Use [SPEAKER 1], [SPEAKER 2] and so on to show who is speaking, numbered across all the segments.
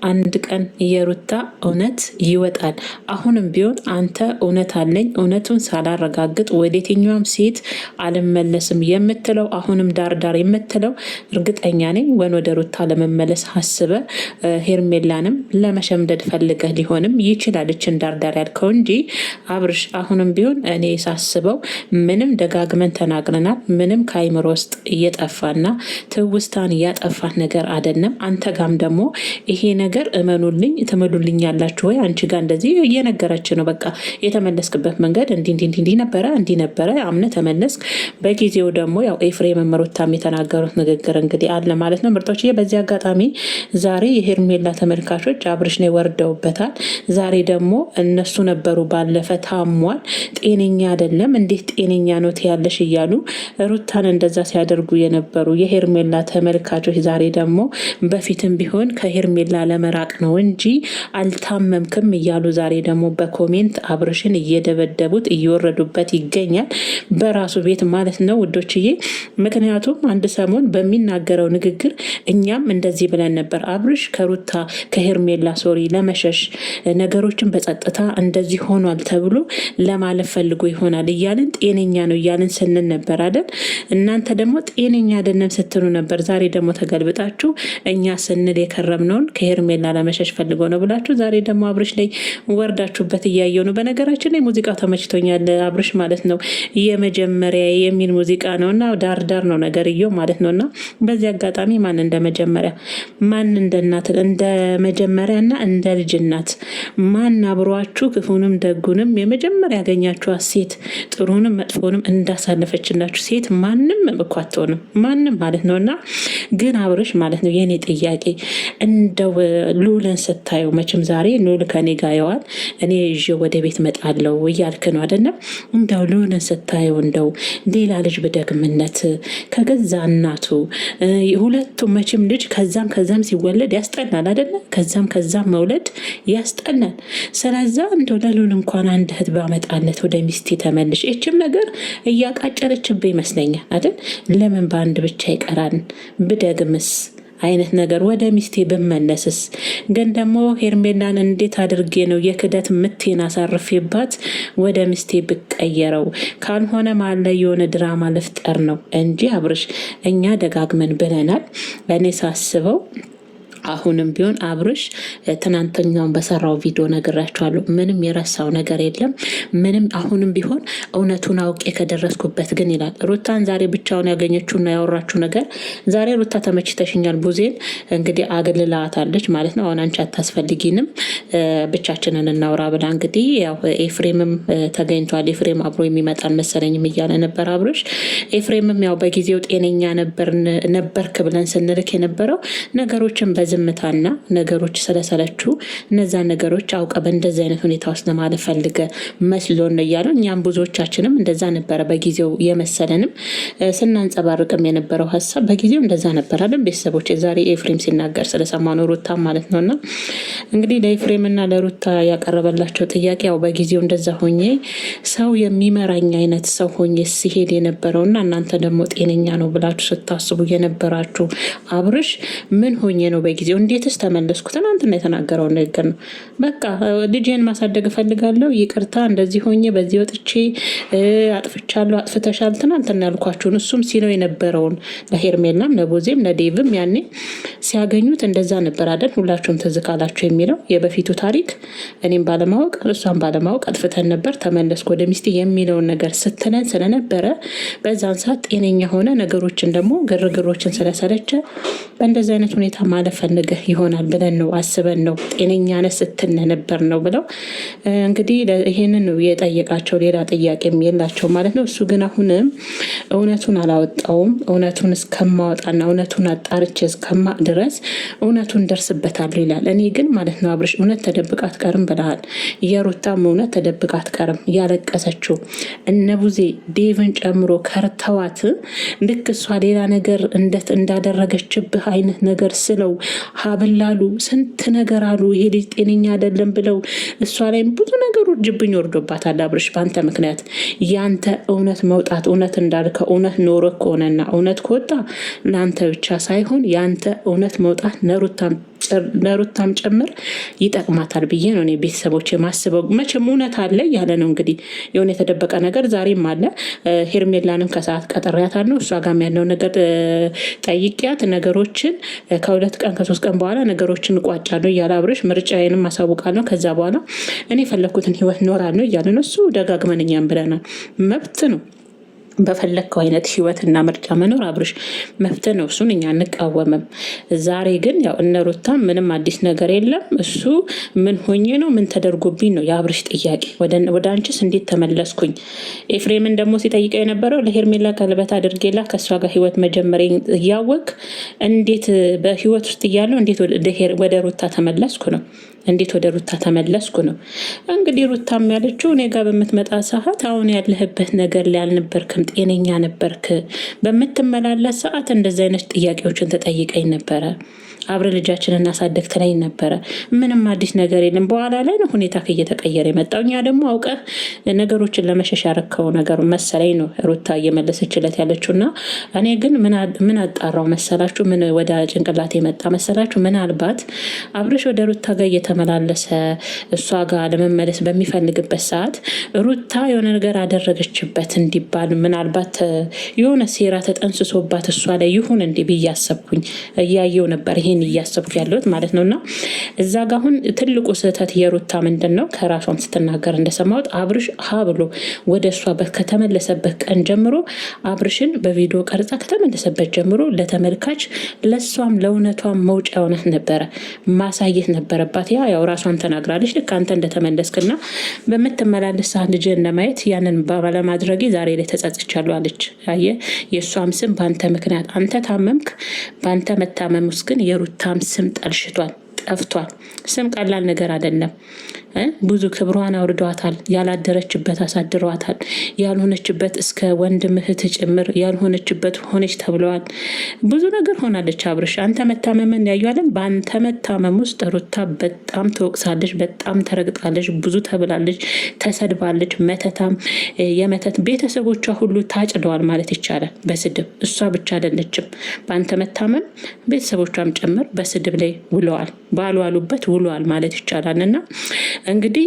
[SPEAKER 1] አንድ ቀን የሩታ እውነት ይወጣል። አሁንም ቢሆን አንተ እውነት አለኝ እውነቱን ሳላረጋግጥ ወደ የትኛውም ሴት አልመለስም የምትለው አሁንም ዳርዳር የምትለው እርግጠኛ ነኝ ወደ ሩታ ለመመለስ አስበ ሄርሜላንም ለመሸምደድ ፈልገህ ሊሆንም ይችላል እችን ዳርዳር ያልከው እንጂ አብርሽ አሁንም ቢሆን እኔ ሳስበው ምንም ደጋግመን ተናግረናል። ምንም ከአይምሮ ውስጥ እየጠፋና ትውስታን እያጠፋት ነገር አይደለም። አንተ ጋም ደግሞ ይሄ ነገር እመኑልኝ ትምሉልኝ ያላችሁ ወይ አንቺ ጋር እንደዚህ እየነገረች ነው። በቃ የተመለስክበት መንገድ እንዲህ ነበረ አምነ ተመለስክ። በጊዜው ደግሞ ያው ኤፍሬም መሮታም የተናገሩት ንግግር እንግዲህ አለ ማለት ነው። ምርጦች በዚህ አጋጣሚ ዛሬ የሄርሜላ ተመልካቾች አብርሽ ነው ወርደውበታል። ዛሬ ደግሞ እነሱ ነበሩ ባለፈ ታሟል፣ ጤነኛ አይደለም፣ እንዴት ጤነኛ ነው ያለሽ እያሉ ሩታን እንደዛ ሲያደርጉ የነበሩ የሄርሜላ ተመልካቾች ዛሬ ደግሞ በፊትም ቢሆን ከሄርሜላ ለመራቅ ነው እንጂ አልታመምክም እያሉ ዛሬ ደግሞ በኮሜንት አብርሽን እየደበደቡት እየወረዱበት ይገኛል። በራሱ ቤት ማለት ነው ውዶችዬ። ምክንያቱም አንድ ሰሞን በሚናገረው ንግግር እኛም እንደዚህ ብለን ነበር። አብርሽ ከሩታ ከሄርሜላ ሶሪ ለመሸሽ ነገሮችን በጸጥታ እንደዚህ ሆኗል ተብሎ ለማለፍ ፈልጎ ይሆናል እያልን ጤነኛ ነው እያልን ስንል ነበር አይደል? እናንተ ደግሞ ጤነኛ አይደለም ስትሉ ነበር። ዛሬ ደግሞ ተገልብጣችሁ እኛ ስንል የከረምነውን ከሄርሜላ ለመሸሽ ፈልጎ ነው ብላችሁ ዛሬ ደግሞ አብርሽ ላይ ወርዳችሁበት እያየው ነው። በነገራችን ላይ ሙዚቃው ተመችቶኛል። አብርሽ ማለት ነው የመጀመሪያ የሚል ሙዚቃ ነውና ዳርዳር ነው ነገርየው ማለት ነውና በዚህ አጋጣሚ ማን እንደ መጀመሪያ ማን እንደ እናት እንደ መጀመሪያና እንደ ልጅ እናት ማን አብሯችሁ ክፉንም ደጉንም የመጀመሪያ ያገኛችኋት ሴት ጥሩንም መጥፎንም እንዳሳለፈችላችሁ ሴት ማንም እኮ አትሆንም ማንም ማለት ነውና ግን አብርሽ ማለት ነው የኔ ጥያቄ እንደው ሉልን ስታየው መቼም ዛሬ ሉል ከኔ ጋር ይዋል እኔ ይዤ ወደ ቤት መጣለው እያልክ ነው አይደለም? እንደው ሉልን ስታየው እንደው ሌላ ልጅ በደግምነት ከገዛ እናቱ ሁለቱም መቼም ልጅ ከዛም ሲወለድ ያስጠላል አይደለም? ከዛም መውለድ ያስጠላል። ስለዛ እንደው ለሉል እንኳን አንድ እህት ባመጣለት ወደ ሚስቴ ተመልሽ። እችም ነገር እያቃጨለችብህ ይመስለኛል አይደል? ለምን በአንድ ብቻ ይቀራል ብደግምስ አይነት ነገር ወደ ሚስቴ ብመለስስ። ግን ደግሞ ሄርሜላን እንዴት አድርጌ ነው የክደት ምቴን አሳርፌባት ወደ ሚስቴ ብቀየረው? ካልሆነ ማለ የሆነ ድራማ ልፍጠር ነው እንጂ አብርሽ እኛ ደጋግመን ብለናል። እኔ ሳስበው አሁንም ቢሆን አብርሽ ትናንተኛውን በሰራው ቪዲዮ ነግራቸዋለሁ። ምንም የረሳው ነገር የለም። ምንም አሁንም ቢሆን እውነቱን አውቄ ከደረስኩበት ግን ይላል። ሩታን ዛሬ ብቻውን ያገኘችውና ያወራችው ነገር ዛሬ ሩታ ተመችተሽኛል ቡዜን እንግዲህ አግልላታለች ማለት ነው። አሁን አንቺ አታስፈልጊንም ብቻችንን እናውራ ብላ እንግዲህ ያው ኤፍሬምም ተገኝቷል። ኤፍሬም አብሮ የሚመጣል መሰለኝም እያለ ነበር አብርሽ። ኤፍሬምም ያው በጊዜው ጤነኛ ነበርክ ብለን ስንልክ የነበረው ነገሮችን ዝምታና ነገሮች ስለሰለችው እነዛ ነገሮች አውቀ በእንደዚህ አይነት ሁኔታ ውስጥ ለማለፍ ፈልገ መስሎን ነው እያሉ እኛም ብዙዎቻችንም እንደዛ ነበረ በጊዜው የመሰለንም ስናንጸባርቅም የነበረው ሀሳብ በጊዜው እንደዛ ነበር አይደል? ቤተሰቦች ዛሬ ኤፍሬም ሲናገር ስለሰማነው ሩታ ማለት ነውና እንግዲህ ለኤፍሬምና ለሩታ ያቀረበላቸው ጥያቄ ያው በጊዜው እንደዛ ሆኜ ሰው የሚመራኝ አይነት ሰው ሆኜ ሲሄድ የነበረውና እናንተ ደግሞ ጤነኛ ነው ብላችሁ ስታስቡ የነበራችሁ አብርሽ ምን ሆኜ ነው በጊዜው እንዴትስ ተመለስኩ? ትናንትና የተናገረው ነገር ነው። በቃ ልጄን ማሳደግ እፈልጋለሁ፣ ይቅርታ እንደዚህ ሆኜ በዚህ ወጥቼ አጥፍቻለሁ፣ አጥፍተሻል፣ ትናንትና ያልኳችሁን እሱም ሲለው የነበረውን ለሄርሜላም ለቦዜም ለዴቭም ያኔ ሲያገኙት እንደዛ ነበር አይደል? ሁላችሁም ትዝ ካላችሁ የሚለው የበፊቱ ታሪክ እኔም ባለማወቅ እሷም ባለማወቅ አጥፍተን ነበር ተመለስኩ ወደ ሚስቴ የሚለውን ነገር ስትለን ስለነበረ በዛን ሰዓት ጤነኛ ሆነ ነገሮችን ደግሞ ግርግሮችን ስለሰለቸ በእንደዚህ አይነት ሁኔታ ማለፍ ፈልገህ ይሆናል ብለን ነው አስበን ነው ጤነኛ ነህ ስትል ነበር ነው ብለው እንግዲህ ይሄንን ነው የጠየቃቸው። ሌላ ጥያቄም የላቸው ማለት ነው። እሱ ግን አሁንም እውነቱን አላወጣውም። እውነቱን እስከማወጣና እውነቱን አጣርቼ እስከማቅ ድረስ እውነቱን ደርስበታለሁ ይላል። እኔ ግን ማለት ነው አብርሽ እውነት ተደብቃ አትቀርም ብለሃል። የሩታም እውነት ተደብቃ አትቀርም። ያለቀሰችው እነ ቡዜ ዴቭን ጨምሮ ከርተዋት ልክ እሷ ሌላ ነገር እንዳደረገችብህ አይነት ነገር ስለው ሀብላሉ ስንት ነገር አሉ። ይሄ ልጅ ጤነኛ አይደለም ብለው እሷ ላይም ብዙ ነገሮች ጅብኝ ወርዶባታል። አብርሽ በአንተ ምክንያት ያንተ እውነት መውጣት እውነት እንዳልከ እውነት ኖሮ ከሆነና እውነት ከወጣ ለአንተ ብቻ ሳይሆን ያንተ እውነት መውጣት ነሩታም ለሩታም ጭምር ይጠቅማታል ብዬ ነው እኔ ቤተሰቦች የማስበው። መቼም እውነት አለ እያለ ነው እንግዲህ የሆነ የተደበቀ ነገር ዛሬም አለ። ሄርሜላንም ከሰዓት ቀጠሪያታለሁ። እሷ ጋም ያለው ነገር ጠይቂያት ነገሮችን ከ2 ቀን ከ3 ቀን በኋላ ነገሮችን እቋጫለሁ እያለ አብርሽ ምርጫዬንም አሳውቃለሁ ከዛ በኋላ እኔ የፈለግኩትን ህይወት እኖራለሁ እያለ ነው። እሱ ደጋግመን እኛም ብለናል፣ መብት ነው። በፈለግከው አይነት ህይወትና ምርጫ መኖር አብርሽ መብት ነው። እሱን እኛ እንቃወምም። ዛሬ ግን ያው እነ ሩታ ምንም አዲስ ነገር የለም። እሱ ምን ሆኜ ነው ምን ተደርጎብኝ ነው የአብርሽ ጥያቄ። ወደ አንቺስ እንዴት ተመለስኩኝ? ኤፍሬምን ደግሞ ሲጠይቀው የነበረው ለሄርሜላ ቀለበት አድርጌላ ከእሷ ጋር ህይወት መጀመሪያ እያወቅ እንዴት በህይወት ውስጥ እያለው እንዴት ወደ ሩታ ተመለስኩ ነው። እንዴት ወደ ሩታ ተመለስኩ ነው። እንግዲህ ሩታም ያለችው እኔ ጋር በምትመጣ ሰዓት አሁን ያለህበት ነገር ላይ አልነበርክም፣ ጤነኛ ነበርክ። በምትመላለስ ሰዓት እንደዚህ አይነት ጥያቄዎችን ተጠይቀኝ ነበረ። አብረ ልጃችን እናሳደግ ትለኝ ነበረ። ምንም አዲስ ነገር የለም። በኋላ ላይ ነው ሁኔታ እየተቀየረ የመጣው። እኛ ደግሞ አውቀህ ነገሮችን ለመሸሽ ያረከው ነገር መሰለኝ ነው ሩታ እየመለሰችለት ያለችው። እና እኔ ግን ምን አጣራው መሰላችሁ? ምን ወደ ጭንቅላት የመጣ መሰላችሁ? ምናልባት አብርሽ ወደ ሩታ ጋር እየተመላለሰ እሷ ጋር ለመመለስ በሚፈልግበት ሰዓት ሩታ የሆነ ነገር አደረገችበት እንዲባል ምናልባት የሆነ ሴራ ተጠንስሶባት እሷ ላይ ይሁን እንዲ ብዬ አሰብኩኝ። እያየው ነበር ይሄን እያሰብኩ ያለሁት ማለት ነው። እና እዛ ጋ አሁን ትልቁ ስህተት የሩታ ምንድን ነው? ከራሷም ስትናገር እንደሰማሁት አብርሽ ሀ ብሎ ወደ እሷ ከተመለሰበት ቀን ጀምሮ አብርሽን በቪዲዮ ቀርጻ ከተመለሰበት ጀምሮ ለተመልካች ለእሷም ለእውነቷም መውጫ የሆነት ነበረ ማሳየት ነበረባት። ያው ራሷን ተናግራለች። ልክ አንተ እንደተመለስክና በምትመላለስ ሰዓት ልጅን ለማየት ያንን ባለማድረጌ ዛሬ ላይ ተጸጽቻለሁ አለች። አየህ፣ የእሷም ስም በአንተ ምክንያት አንተ ታመምክ። በአንተ መታመም ውስጥ ግን የሩታም ስም ጠልሽቷል፣ ጠፍቷል። ስም ቀላል ነገር አይደለም። ብዙ ክብሯን አውርዷታል። ያላደረችበት አሳድሯታል። ያልሆነችበት እስከ ወንድም እህት ጭምር ያልሆነችበት ሆነች ተብለዋል። ብዙ ነገር ሆናለች። አብርሽ አንተ መታመምን ያዩዋለን። በአንተ መታመም ውስጥ ሩታ በጣም ተወቅሳለች፣ በጣም ተረግጣለች፣ ብዙ ተብላለች፣ ተሰድባለች። መተታም የመተት ቤተሰቦቿ ሁሉ ታጭደዋል ማለት ይቻላል በስድብ። እሷ ብቻ አይደለችም። በአንተ መታመም ቤተሰቦቿም ጭምር በስድብ ላይ ውለዋል፣ ባልዋሉበት ውለዋል ማለት ይቻላል። እና እንግዲህ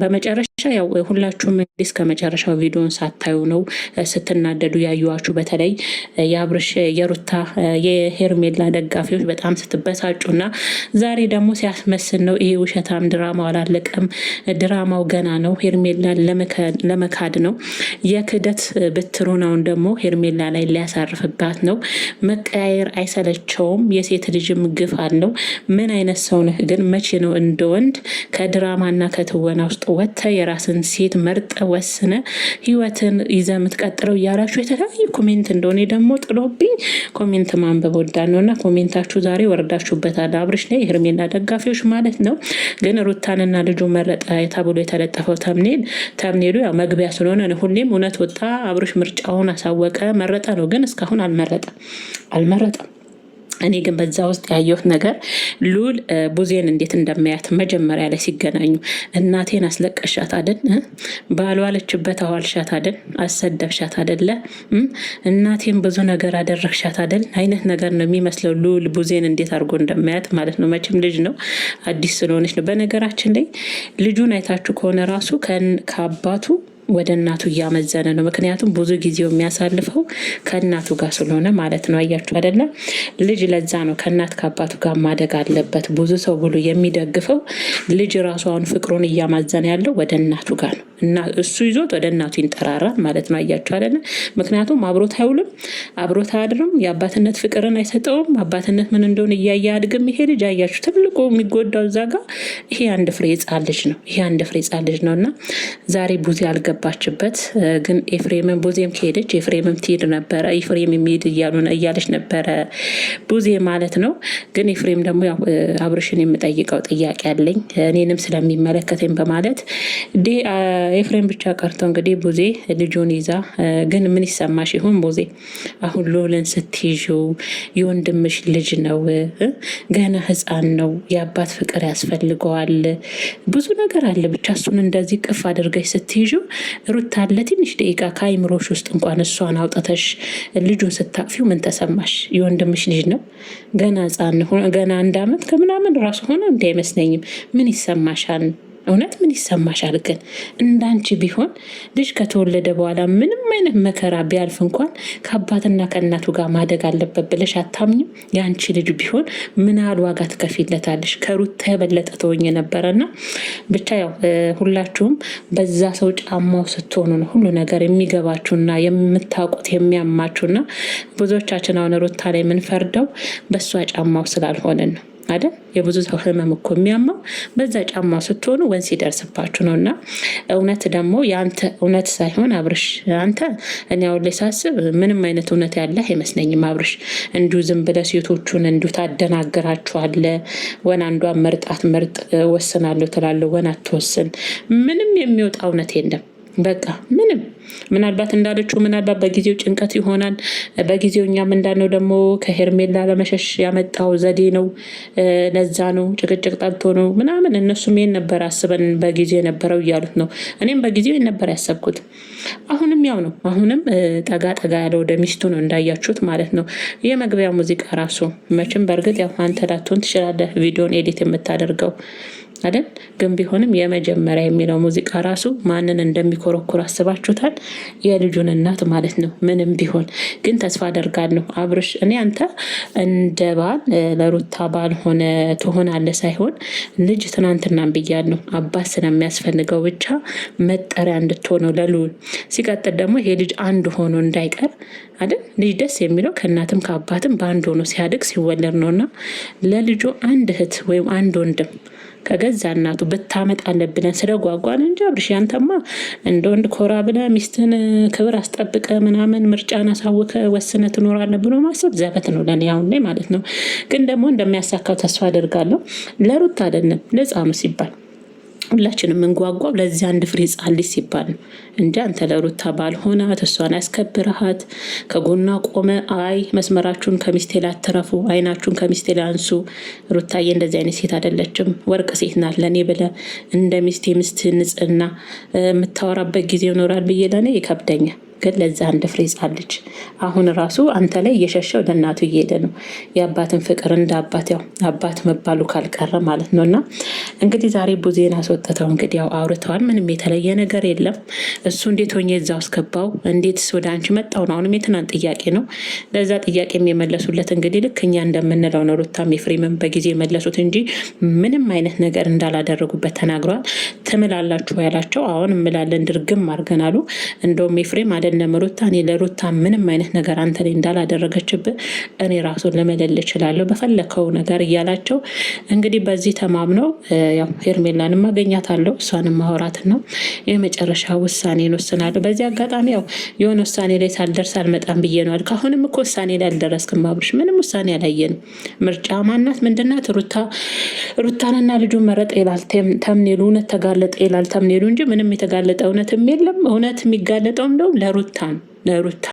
[SPEAKER 1] በመጨረሻ ያው ሁላችሁም እንግዲህ እስከ መጨረሻው ቪዲዮን ሳታዩ ነው ስትናደዱ ያዩዋችሁ። በተለይ የአብርሽ የሩታ የሄርሜላ ደጋፊዎች በጣም ስትበሳጩና ዛሬ ደግሞ ሲያስመስል ነው ይሄ ውሸታም ድራማው አላለቀም፣ ድራማው ገና ነው። ሄርሜላን ለመካድ ነው። የክደት ብትሩናውን ደግሞ ሄርሜላ ላይ ሊያሳርፍባት ነው። መቀያየር አይሰለቸውም። የሴት ልጅም ግፍ አለው። ምን አይነት ሰው ነህ ግን? መቼ ነው እንደ ወንድ ከድራማና ከትወና ውስጥ ወጥተ የራስን ሴት መርጠ ወስነ ህይወትን ይዘ የምትቀጥለው እያላችሁ የተለያዩ ኮሜንት እንደሆነ ደግሞ ጥሎብኝ ኮሜንት ማንበብ ወዳ ነው እና ኮሜንታችሁ ዛሬ ወርዳችሁበታል። አብርሽ ላይ የሄርሜላ ደጋፊዎች ማለት ነው። ግን ሩታንና ልጁ መረጠ ተብሎ የተለጠፈው ተምኔሉ ያው መግቢያ ስለሆነ ሁሌም እውነት ወጣ አብርሽ ምርጫውን አሳወቀ መረጠ ነው። ግን እስካሁን አልመረጠም። እኔ ግን በዛ ውስጥ ያየሁት ነገር ሉል ቡዜን እንዴት እንደማያት መጀመሪያ ላይ ሲገናኙ እናቴን አስለቀሻት አደል? ባልዋለችበት አዋልሻት አደል? አሰደብሻት አደለ? እናቴን ብዙ ነገር አደረግሻት አደል? አይነት ነገር ነው የሚመስለው ሉል ቡዜን እንዴት አድርጎ እንደማያት ማለት ነው። መቼም ልጅ ነው፣ አዲስ ስለሆነች ነው። በነገራችን ላይ ልጁን አይታችሁ ከሆነ ራሱ ከአባቱ ወደ እናቱ እያመዘነ ነው። ምክንያቱም ብዙ ጊዜው የሚያሳልፈው ከእናቱ ጋር ስለሆነ ማለት ነው። አያችሁ አይደለም? ልጅ ለዛ ነው ከእናት ከአባቱ ጋር ማደግ አለበት ብዙ ሰው ብሎ የሚደግፈው። ልጅ ራሱ አሁን ፍቅሩን እያማዘነ ያለው ወደ እናቱ ጋር ነው እና እሱ ይዞት ወደ እናቱ ይንጠራራል ማለት ነው። አያችሁ አይደለም? ምክንያቱም አብሮት አይውልም፣ አብሮት አያድርም፣ የአባትነት ፍቅርን አይሰጠውም። አባትነት ምን እንደሆነ እያየ አድግም ይሄ ልጅ። አያችሁ ትልቁ የሚጎዳው እዛ ጋር ይሄ አንድ ፍሬ ሕፃን ልጅ ነው። ይሄ አንድ ፍሬ ሕፃን ልጅ ነው እና ዛሬ ቡዜ ባችበት ግን ኤፍሬምን ቡዜም ከሄደች ኤፍሬምም ትሄድ ነበረ። ኤፍሬም የሚሄድ እያለች ነበረ ቡዜ ማለት ነው። ግን ኤፍሬም ደግሞ አብርሽን የምጠይቀው ጥያቄ አለኝ እኔንም ስለሚመለከተኝ በማለት ኤፍሬም ብቻ ቀርቶ እንግዲህ ቡዜ ልጁን ይዛ ግን ምን ይሰማሽ ይሆን ቡዜ? አሁን ሎልን ስትይዥው የወንድምሽ ልጅ ነው፣ ገና ሕፃን ነው፣ የአባት ፍቅር ያስፈልገዋል፣ ብዙ ነገር አለ። ብቻ እሱን እንደዚህ ቅፍ አድርገሽ ስትይዥው ሩታ ለትንሽ ደቂቃ ከአይምሮሽ ውስጥ እንኳን እሷን አውጥተሽ ልጁን ስታቅፊው ምን ተሰማሽ? የወንድምሽ ልጅ ነው፣ ገና ሕፃን፣ ገና 1 ዓመት ከምናምን ራሱ ሆነ እንዲ አይመስለኝም። ምን ይሰማሻል? እውነት ምን ይሰማሻል? ግን እንዳንቺ ቢሆን ልጅ ከተወለደ በኋላ ምንም አይነት መከራ ቢያልፍ እንኳን ከአባትና ከእናቱ ጋር ማደግ አለበት ብለሽ አታምኝም? የአንቺ ልጅ ቢሆን ምን ያህል ዋጋ ትከፊለታለሽ? ከሩታ የበለጠ ተወኝ ነበረና ብቻ ያው ሁላችሁም በዛ ሰው ጫማው ስትሆኑ ነው ሁሉ ነገር የሚገባችሁና የምታውቁት የሚያማችሁና ብዙዎቻችን አሁን ሩታ ላይ የምንፈርደው በእሷ ጫማው ስላልሆነን ነው አይደል? የብዙ ሰው ህመም እኮ የሚያማው በዛ ጫማ ስትሆኑ ወንስ ይደርስባችሁ ነው። እና እውነት ደግሞ የአንተ እውነት ሳይሆን አብርሽ፣ አንተ እኔ አሁን ላይ ሳስብ ምንም አይነት እውነት ያለ አይመስለኝም። አብርሽ እንዲሁ ዝም ብለህ ሴቶቹን እንዲሁ ታደናግራችኋለህ። ወን አንዷን መርጣት መርጥ ወስናለሁ ትላለህ፣ ወን አትወስን። ምንም የሚወጣ እውነት የለም። በቃ ምንም ምናልባት እንዳለችው ምናልባት በጊዜው ጭንቀት ይሆናል። በጊዜው እኛም እንዳልነው ደግሞ ከሄርሜላ ለመሸሽ ያመጣው ዘዴ ነው። ለዛ ነው ጭቅጭቅ ጠልቶ ነው ምናምን። እነሱም ይሄን ነበር አስበን በጊዜው የነበረው እያሉት ነው። እኔም በጊዜው ነበር ያሰብኩት። አሁንም ያው ነው። አሁንም ጠጋ ጠጋ ያለ ወደ ሚስቱ ነው እንዳያችሁት ማለት ነው። የመግቢያ ሙዚቃ ራሱ መቼም በእርግጥ ያው አንተ ላትሆን ትችላለህ ቪዲዮን ኤዲት የምታደርገው አይደል? ግን ቢሆንም የመጀመሪያ የሚለው ሙዚቃ ራሱ ማንን እንደሚኮረኩር አስባችሁታል? የልጁን እናት ማለት ነው። ምንም ቢሆን ግን ተስፋ አደርጋለሁ አብርሽ፣ እኔ አንተ እንደ ባል ለሩታ ባል ሆነ ትሆናለህ ሳይሆን ልጅ ትናንትናም ብያለሁ፣ አባት ስለሚያስፈልገው ብቻ መጠሪያ እንድትሆነው ለልዑል። ሲቀጥል ደግሞ ይሄ ልጅ አንድ ሆኖ እንዳይቀር አይደል? ልጅ ደስ የሚለው ከእናትም ከአባትም በአንድ ሆኖ ሲያድግ ሲወለድ ነውና ለልጁ አንድ እህት ወይም አንድ ወንድም ከገዛ እናቱ ብታመጣለን ብለን ስለጓጓን እንጂ አብርሽ፣ ያንተማ እንደ ወንድ ኮራ ብለህ ሚስትን ክብር አስጠብቀ ምናምን ምርጫን አሳውቀ ወስነ ትኖራለህ ብሎ ማሰብ ዘበት ነው ለእኔ አሁን ላይ ማለት ነው። ግን ደግሞ እንደሚያሳካው ተስፋ አደርጋለሁ። ለሩት አይደለም ለሕፃኑ ሲባል ሁላችንም እንጓጓው ለዚህ አንድ ፍሬ ሕፃን ልጅ ሲባል ነው እንጂ አንተ ለሩታ ባልሆናት እሷን ያስከብረሃት ከጎኗ ቆመ አይ መስመራችሁን ከሚስቴ ላትረፉ፣ አይናችሁን ከሚስቴ ላንሱ፣ ሩታዬ እንደዚህ አይነት ሴት አይደለችም፣ ወርቅ ሴት ናት ለእኔ ብለህ እንደ ሚስቴ ምስት ንጽህና የምታወራበት ጊዜ ይኖራል ብዬ ለእኔ ይከብደኛል። ግን ለዛ አንድ ፍሬ ሕፃን ልጅ አሁን ራሱ አንተ ላይ እየሸሸው ለእናቱ እየሄደ ነው። የአባትን ፍቅር እንደ አባት ያው አባት መባሉ ካልቀረ ማለት ነው። እና እንግዲህ ዛሬ ቡዜን አስወጥተው እንግዲህ ያው አውርተዋል። ምንም የተለየ ነገር የለም። እሱ እንዴት ሆኜ እዛ ውስጥ ገባው እንዴትስ ወደ አንቺ መጣው ነው አሁንም የትናንት ጥያቄ ነው። ለዛ ጥያቄ የመለሱለት እንግዲህ ልክ እኛ እንደምንለው ነው። ሩታም ኤፍሬምም በጊዜ የመለሱት እንጂ ምንም አይነት ነገር እንዳላደረጉበት ተናግረዋል። ትምላላችሁ ያላቸው አሁን እምላለን ድርግም አድርገናሉ። እንደውም ኤፍሬም አይደለም ሩታ፣ እኔ ለሩታ ምንም አይነት ነገር አንተ ላይ እንዳላደረገችብህ እኔ ራሱን ለመለል እችላለሁ በፈለከው ነገር እያላቸው እንግዲህ በዚህ ተማምነው ያው ሄርሜላንም ማገኛታለሁ እሷንም ማውራት ነው የመጨረሻ ውሳኔን ወስናለሁ። በዚህ አጋጣሚ ያው የሆነ ውሳኔ ላይ ሳልደርስ አልመጣም ብዬ ነው አልክ። አሁንም እኮ ውሳኔ ላይ አልደረስክም አብርሽ፣ ምንም ውሳኔ አላየንም። ምርጫ ማናት ምንድናት? ሩታንና ልጁን መረጥ ይላል ተምኔሉ። እውነት ተጋለጠ ይላል ተምኔሉ እንጂ ምንም የተጋለጠ እውነትም የለም። እውነት የሚጋለጠው እንደውም ለሩታ